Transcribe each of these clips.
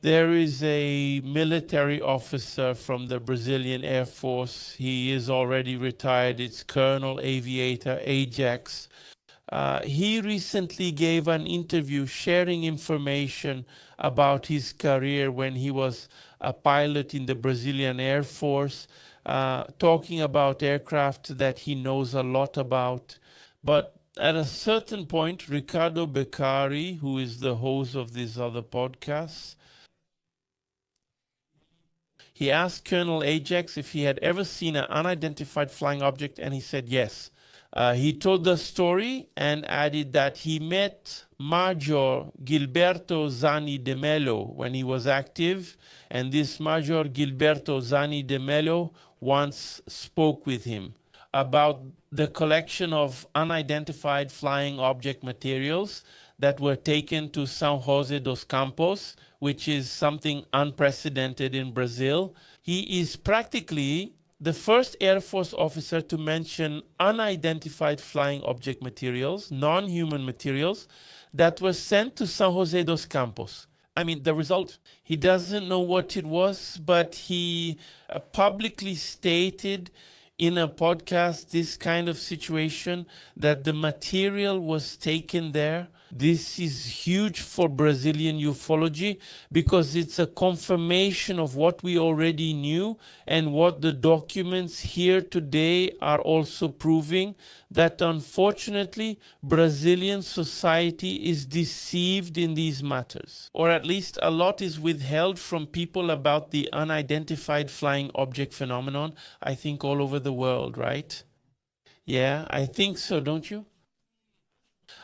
There is a military officer from the Brazilian Air Force. He is already retired. It's Colonel Aviator Ajax. He recently gave an interview sharing information about his career when he was a pilot in the Brazilian Air Force, talking about aircraft that he knows a lot about. But at a certain point, Ricardo Beccari, who is the host of these other podcasts, he asked Colonel Ajax if he had ever seen an unidentified flying object, and he said yes. He told the story and added that he met Major Gilberto Zani de Mello when he was active, and this Major Gilberto Zani de Mello once spoke with him about the collection of unidentified flying object materials that were taken to São José dos Campos, which is something unprecedented in Brazil. He is practically the first Air Force officer to mention unidentified flying object materials, non-human materials, that were sent to São José dos Campos. I mean, the result, he doesn't know what it was, but he publicly stated in a podcast this kind of situation, that the material was taken there. This is huge for Brazilian ufology because it's a confirmation of what we already knew and what the documents here today are also proving, that unfortunately Brazilian society is deceived in these matters, or at least a lot is withheld from people about the unidentified flying object phenomenon, I think all over the world, right? Yeah, I think so, don't you?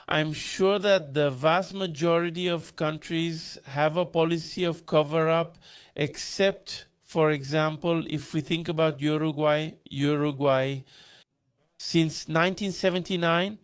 I'm sure that the vast majority of countries have a policy of cover-up, except, for example, if we think about Uruguay, since 1979,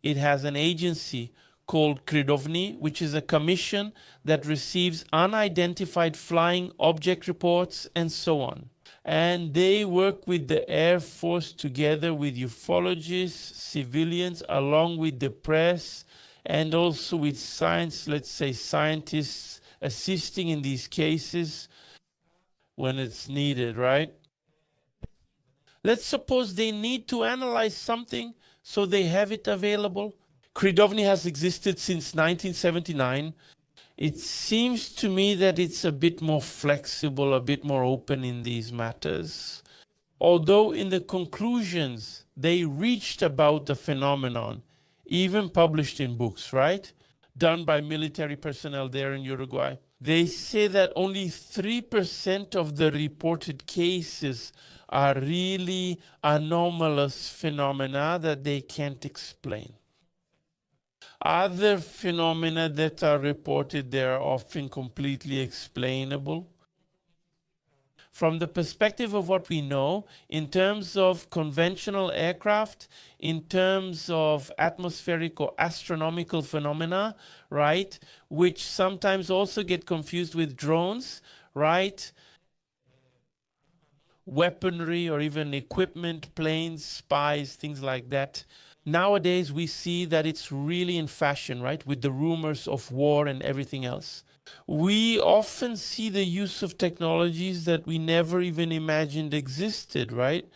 it has an agency called Cridovni, which is a commission that receives unidentified flying object reports and so on. And they work with the Air Force together with ufologists, civilians, along with the press, and also with science, let's say scientists assisting in these cases when it's needed, right? Let's suppose they need to analyze something, so they have it available. Cridovni has existed since 1979. It seems to me that it's a bit more flexible, a bit more open in these matters. Although in the conclusions they reached about the phenomenon, even published in books, right? Done by military personnel there in Uruguay. They say that only 3% of the reported cases are really anomalous phenomena that they can't explain. Other phenomena that are reported there are often completely explainable. From the perspective of what we know, in terms of conventional aircraft, in terms of atmospheric or astronomical phenomena, right, which sometimes also get confused with drones, right, weaponry or even equipment, planes, spies, things like that. Nowadays, we see that it's really in fashion, right? With the rumors of war and everything else. We often see the use of technologies that we never even imagined existed, right?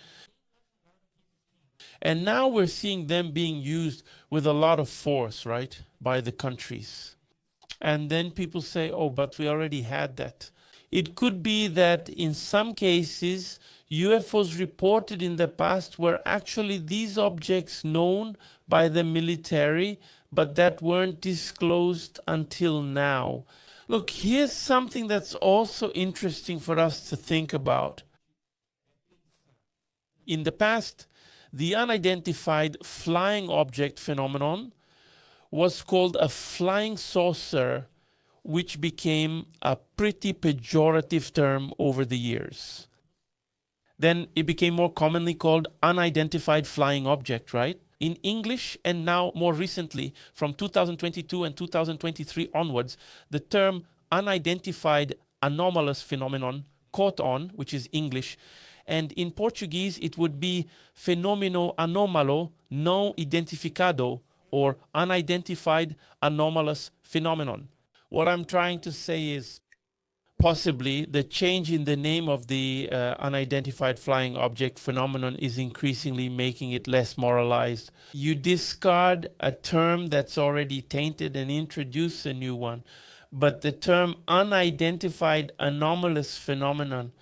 And now we're seeing them being used with a lot of force, right? By the countries. And then people say, oh, but we already had that. It could be that in some cases, UFOs reported in the past were actually these objects known by the military, but that weren't disclosed until now. Look, here's something that's also interesting for us to think about. In the past, the unidentified flying object phenomenon was called a flying saucer, which became a pretty pejorative term over the years. Then it became more commonly called unidentified flying object, right? In English, and now more recently, from 2022 and 2023 onwards, the term unidentified anomalous phenomenon caught on, which is English. And in Portuguese, it would be fenómeno anómalo não identificado, or unidentified anomalous phenomenon. What I'm trying to say is, possibly the change in the name of the unidentified flying object phenomenon is increasingly making it less moralized. You discard a term that's already tainted and introduce a new one. But the term unidentified anomalous phenomenon,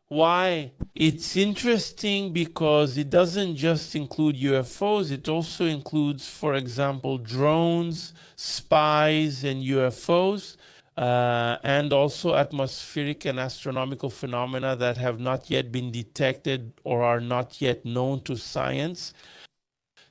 why? It's interesting because it doesn't just include UFOs, it also includes, for example, drones, spies, and UFOs, and also atmospheric and astronomical phenomena that have not yet been detected or are not yet known to science.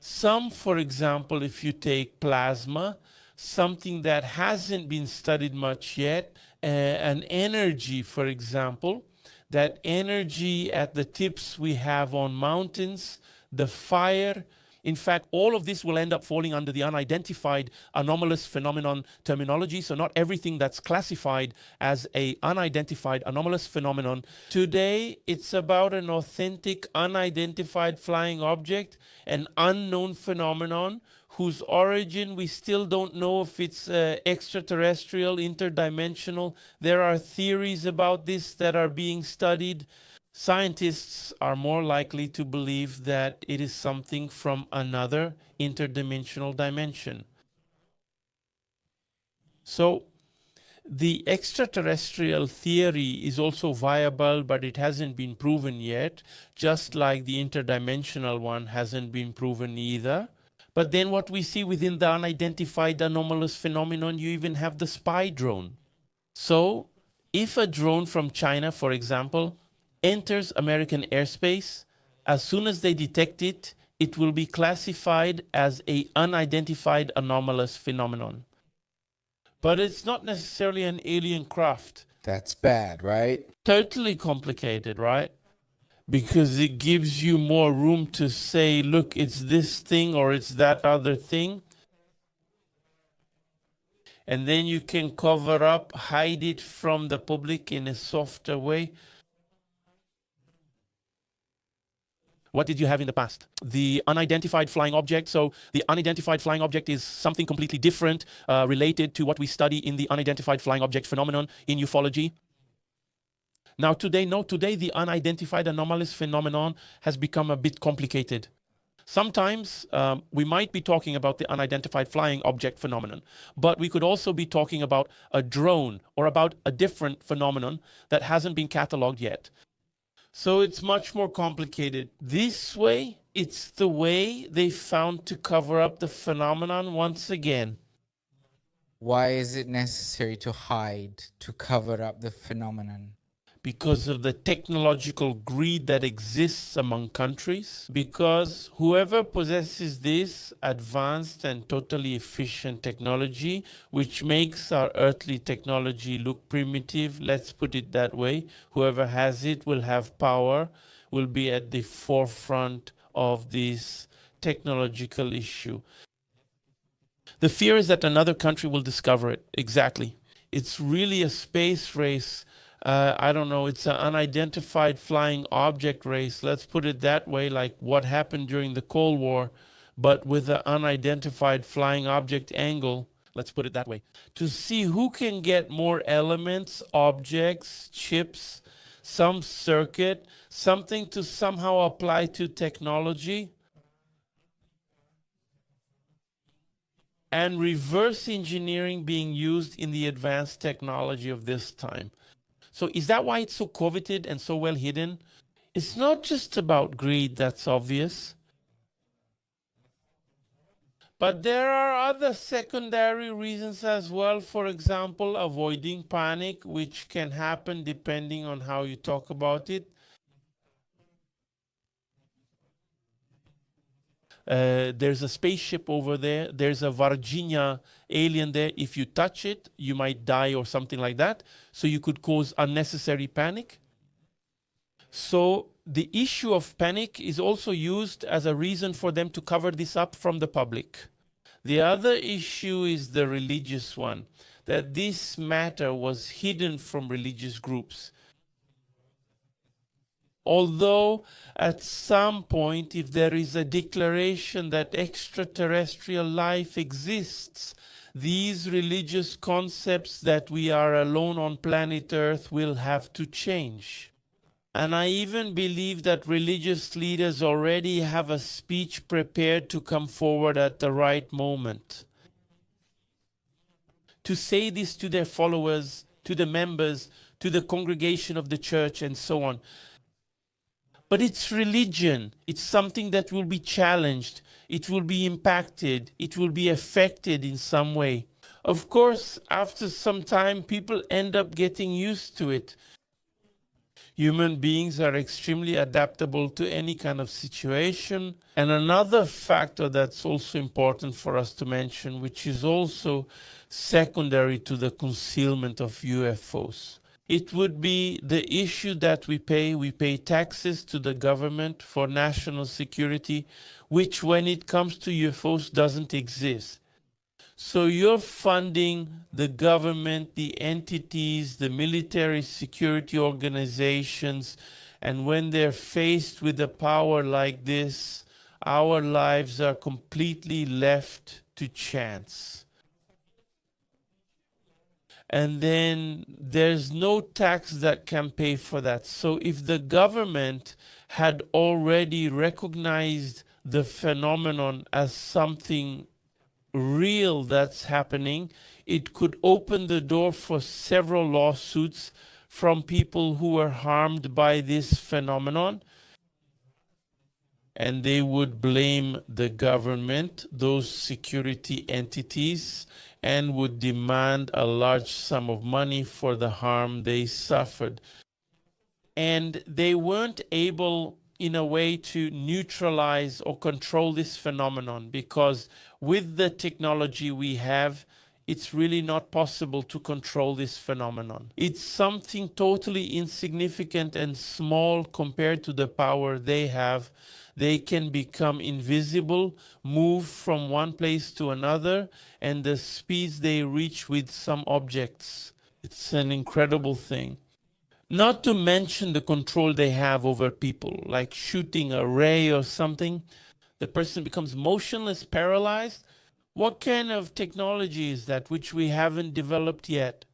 Some, for example, if you take plasma, something that hasn't been studied much yet, an energy, for example, that energy at the tips we have on mountains, the fire. In fact, all of this will end up falling under the unidentified anomalous phenomenon terminology. So not everything that's classified as an unidentified anomalous phenomenon. Today, it's about an authentic unidentified flying object, an unknown phenomenon whose origin we still don't know if it's extraterrestrial, interdimensional. There are theories about this that are being studied. Scientists are more likely to believe that it is something from another interdimensional dimension. So the extraterrestrial theory is also viable, but it hasn't been proven yet, just like the interdimensional one hasn't been proven either. But then what we see within the unidentified anomalous phenomenon, you even have the spy drone. So if a drone from China, for example, enters American airspace, as soon as they detect it, it will be classified as an unidentified anomalous phenomenon. But it's not necessarily an alien craft. That's bad, right? Totally complicated, right? Because it gives you more room to say, look, it's this thing or it's that other thing. And then you can cover up, hide it from the public in a softer way. What did you have in the past? The unidentified flying object. So the unidentified flying object is something completely different, related to what we study in the unidentified flying object phenomenon in ufology. Now today, the unidentified anomalous phenomenon has become a bit complicated. Sometimes we might be talking about the unidentified flying object phenomenon, but we could also be talking about a drone or about a different phenomenon that hasn't been cataloged yet. So it's much more complicated. This way, it's the way they found to cover up the phenomenon once again. Why is it necessary to hide, to cover up the phenomenon? Because of the technological greed that exists among countries, because whoever possesses this advanced and totally efficient technology, which makes our earthly technology look primitive, let's put it that way, whoever has it will have power, will be at the forefront of this technological issue. The fear is that another country will discover it. Exactly. It's really a space race. I don't know, it's an unidentified flying object race. Let's put it that way, like what happened during the Cold War, but with an unidentified flying object angle. Let's put it that way. To see who can get more elements, objects, chips, some circuit, something to somehow apply to technology, and reverse engineering being used in the advanced technology of this time. So is that why it's so coveted and so well hidden? It's not just about greed, that's obvious. But there are other secondary reasons as well. For example, avoiding panic, which can happen depending on how you talk about it. There's a spaceship over there. There's a Virginia alien there. If you touch it, you might die or something like that. So you could cause unnecessary panic. So the issue of panic is also used as a reason for them to cover this up from the public. The other issue is the religious one, that this matter was hidden from religious groups. Although at some point, if there is a declaration that extraterrestrial life exists, these religious concepts that we are alone on planet Earth will have to change. And I even believe that religious leaders already have a speech prepared to come forward at the right moment, to say this to their followers, to the members, to the congregation of the church, and so on. But it's religion. It's something that will be challenged. It will be impacted. It will be affected in some way. Of course, after some time, people end up getting used to it. Human beings are extremely adaptable to any kind of situation. And another factor that's also important for us to mention, which is also secondary to the concealment of UFOs, it would be the issue that we pay taxes to the government for national security, which when it comes to UFOs doesn't exist. So you're funding the government, the entities, the military security organizations, and when they're faced with a power like this, our lives are completely left to chance. And then there's no tax that can pay for that. So if the government had already recognized the phenomenon as something real that's happening, it could open the door for several lawsuits from people who were harmed by this phenomenon. And they would blame the government, those security entities, and would demand a large sum of money for the harm they suffered. And they weren't able, in a way, to neutralize or control this phenomenon, because with the technology we have, it's really not possible to control this phenomenon. It's something totally insignificant and small compared to the power they have. They can become invisible, move from one place to another, and the speeds they reach with some objects. It's an incredible thing. Not to mention the control they have over people, like shooting a ray or something. The person becomes motionless, paralyzed. What kind of technology is that which we haven't developed yet?